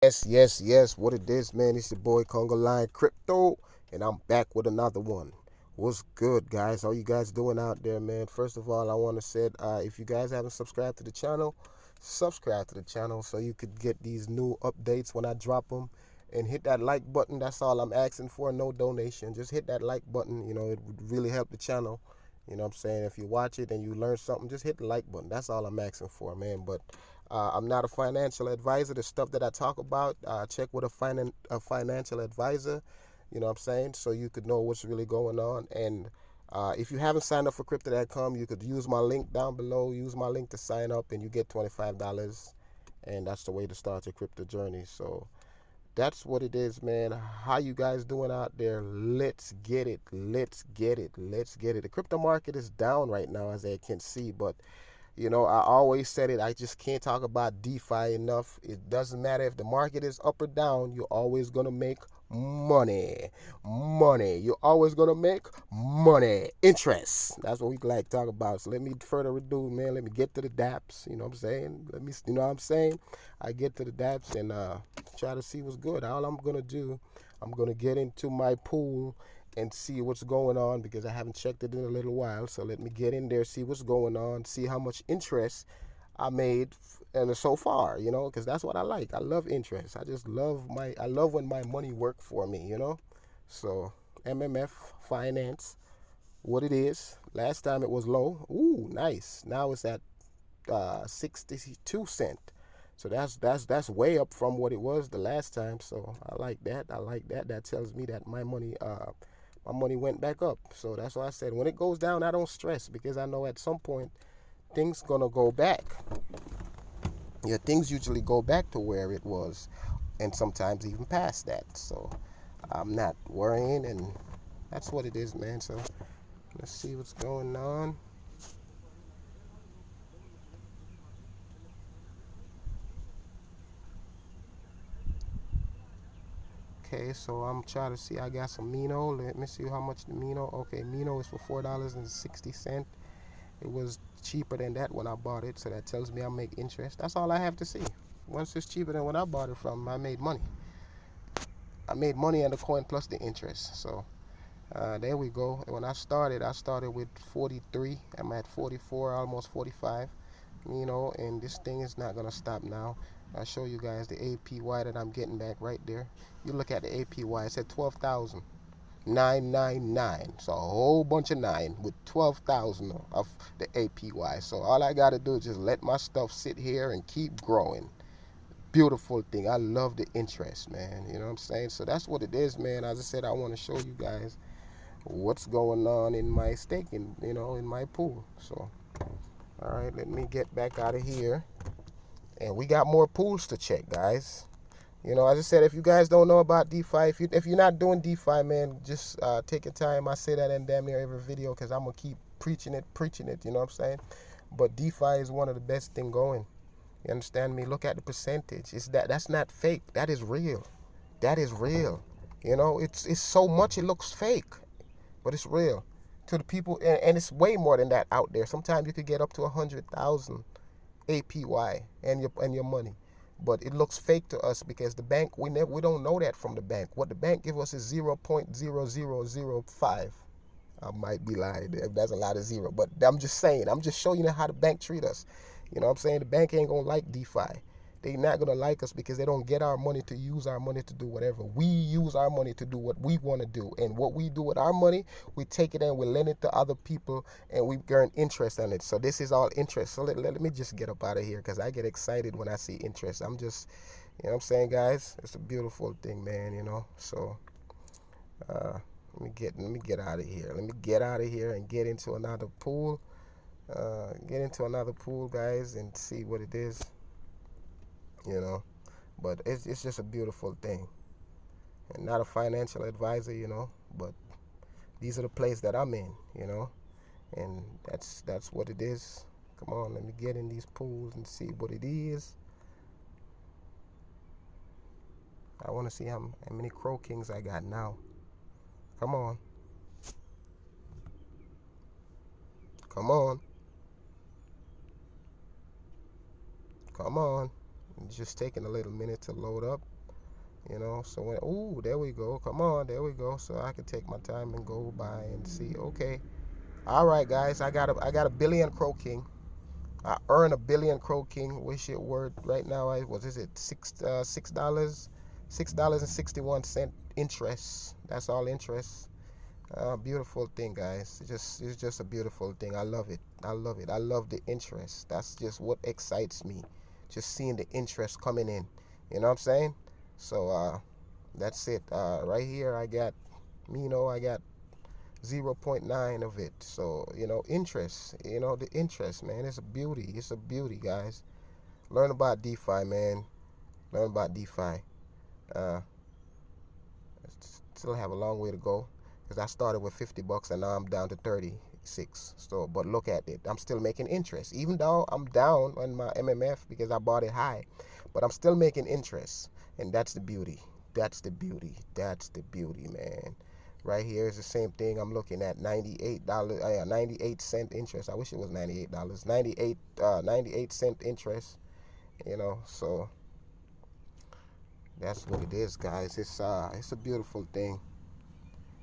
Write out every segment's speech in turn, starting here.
Yes. What it is, man? It's your boy Congo Line Crypto, and I'm back with another one. What's good, guys? How you guys doing out there, man? First of all, I want to say, if you guys haven't subscribed to the channel, subscribe to the channel so you could get these new updates when I drop them. And hit that like button. That's all I'm asking for. No donation. Just hit that like button. It would really help the channel. You know what I'm saying? If you watch it and you learn something, just hit the like button. That's all I'm asking for, man. But I'm not a financial advisor. The stuff that I talk about, check with a financial advisor, you know what I'm saying, so you could know what's really going on. And if you haven't signed up for Crypto.com, you could use my link down below. Use my link to sign up, and you get $25. And that's the way to start your crypto journey. So that's what it is, man. How you guys doing out there? Let's get it. Let's get it. Let's get it. The crypto market is down right now, as I can see, but I always said it. I just can't talk about DeFi enough. It doesn't matter if the market is up or down. You're always going to make money. Money. You're always going to make money. Interest. That's what we like to talk about. So let me further ado, man. Let me get to the dApps. You know what I'm saying? You know what I'm saying? I get to the dApps and try to see what's good. All I'm going to do, I'm going to get into my pool and see what's going on because I haven't checked it in a little while. So let me get in there, see what's going on, see how much interest I made and so far, because that's what I like. I love interest. I love when my money work for me. So MMF finance, what it is. Last time it was low. Ooh, nice. Now it's at 62 cent. So that's way up from what it was the last time. So I like that. I like that. That tells me that my money went back up. So that's why I said when it goes down, I don't stress because I know at some point things gonna go back. Yeah, things usually go back to where it was, and sometimes even past that. So I'm not worrying, and that's what it is, man. So let's see what's going on. Okay, so I'm trying to see. I got some Mino. Let me see how much the Mino. Okay, Mino is for $4.60. It was cheaper than that when I bought it, so that tells me I make interest. That's all I have to see. Once it's cheaper than when I bought it from, I made money. I made money on the coin plus the interest. So there we go. When I started with 43. I'm at 44, almost 45. And this thing is not gonna stop now. I'll show you guys the APY that I'm getting back right there. You look at the APY. It's at 12,999. So a whole bunch of nine with 12,000 of the APY. So all I gotta do is just let my stuff sit here and keep growing. Beautiful thing. I love the interest, man. You know what I'm saying? So that's what it is, man. As I said, I want to show you guys what's going on in my staking, in my pool. So, all right, let me get back out of here. And we got more pools to check, guys. As I said, if you guys don't know about DeFi, if you're not doing DeFi, man, just take your time. I say that in damn near every video because I'm gonna keep preaching it. You know what I'm saying? But DeFi is one of the best thing going. You understand me? Look at the percentage. That's not fake. That is real. That is real. It's so much it looks fake, but it's real to the people, and it's way more than that out there. Sometimes you could get up to 100,000 APY and your money, but it looks fake to us because the bank we don't know that from the bank. What the bank give us is 0.0005. I might be lying. That's a lot of zero. But I'm just saying. I'm just showing you how the bank treat us. You know what I'm saying? The bank ain't going to like DeFi. They not going to like us because they don't get our money to use our money to do whatever. We use our money to do what we want to do. And what we do with our money, we take it and we lend it to other people and we earn interest on it. So this is all interest. So let me just get up out of here because I get excited when I see interest. I'm just, you know what I'm saying, guys? It's a beautiful thing, man. So, let me get out of here. Let me get out of here and get into another pool. Guys, and see what it is. You know, but it's just a beautiful thing. And not a financial advisor, but these are the place that I'm in. And that's what it is. Come on, let me get in these pools and see what it is. I want to see how many crokings I got now. Come on. Come on. Come on. It's just taking a little minute to load up, So when, ooh, there we go. Come on, there we go. So I can take my time and go by and see. Okay, all right, guys. I got a billion croaking. I earn a billion croaking. Wish it word right now. What is it? $6 and 61 cent interest. That's all interest. Beautiful thing, guys. It's just a beautiful thing. I love it. I love it. I love the interest. That's just what excites me. Just seeing the interest coming in. You know what I'm saying? So that's it. Right here, I got 0.9 of it. So interest. The interest, man. It's a beauty. It's a beauty, guys. Learn about DeFi, man. Learn about DeFi. Uh, Still have a long way to go because I started with $50 and now I'm down to 36. So, but look at it. I'm still making interest, even though I'm down on my MMF because I bought it high. But I'm still making interest, and that's the beauty. That's the beauty. That's the beauty, man. Right here is the same thing. I'm looking at $98, 98 cent interest. I wish it was $98. 98 cent interest. So that's what it is, guys. It's a beautiful thing.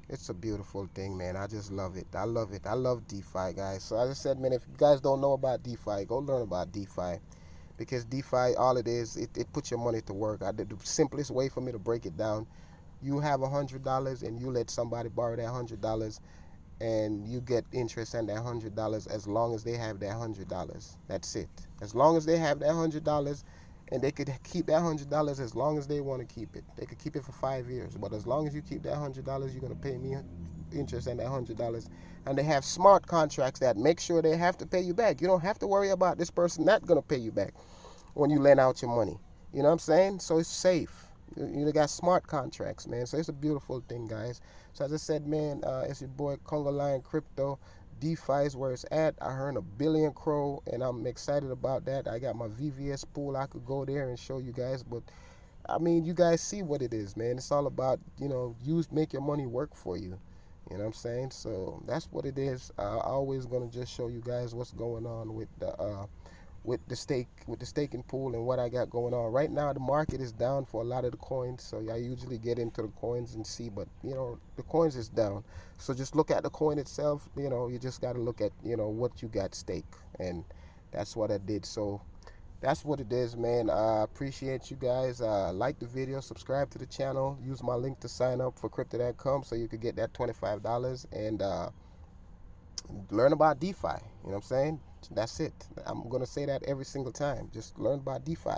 It's a beautiful thing, man. I just love it. I love it. I love DeFi, guys. So as I said, man, if you guys don't know about DeFi, go learn about DeFi. Because DeFi, all it is, it puts your money to work. The simplest way for me to break it down, you have $100 and you let somebody borrow that $100 and you get interest on that $100 as long as they have that $100. That's it. As long as they have that $100, and they could keep that $100 as long as they want to keep it. They could keep it for 5 years, but as long as you keep that $100, you're gonna pay me interest on that $100. And they have smart contracts that make sure they have to pay you back. You don't have to worry about this person not gonna pay you back when you lend out your money. You know what I'm saying? So it's safe. You got smart contracts, man. So it's a beautiful thing, guys. So as I said, man, it's your boy Congo Lion Crypto. DeFi is where it's at. I earned a billion crow, and I'm excited about that. I got my VVS pool. I could go there and show you guys, but I mean, you guys see what it is, man. It's all about make your money work for you. You know what I'm saying? So that's what it is. I'm always gonna just show you guys what's going on with the staking pool and what I got going on. Right now the market is down for a lot of the coins, so I usually get into the coins and see, but the coins is down. So just look at the coin itself. You just got to look at what you got stake, and that's what I did. So that's what it is, man. I appreciate you guys. Like the video, subscribe to the channel, use my link to sign up for crypto.com so you could get that $25 and learn about DeFi. You know what I'm saying? That's it. I'm going to say that every single time. Just learn about DeFi.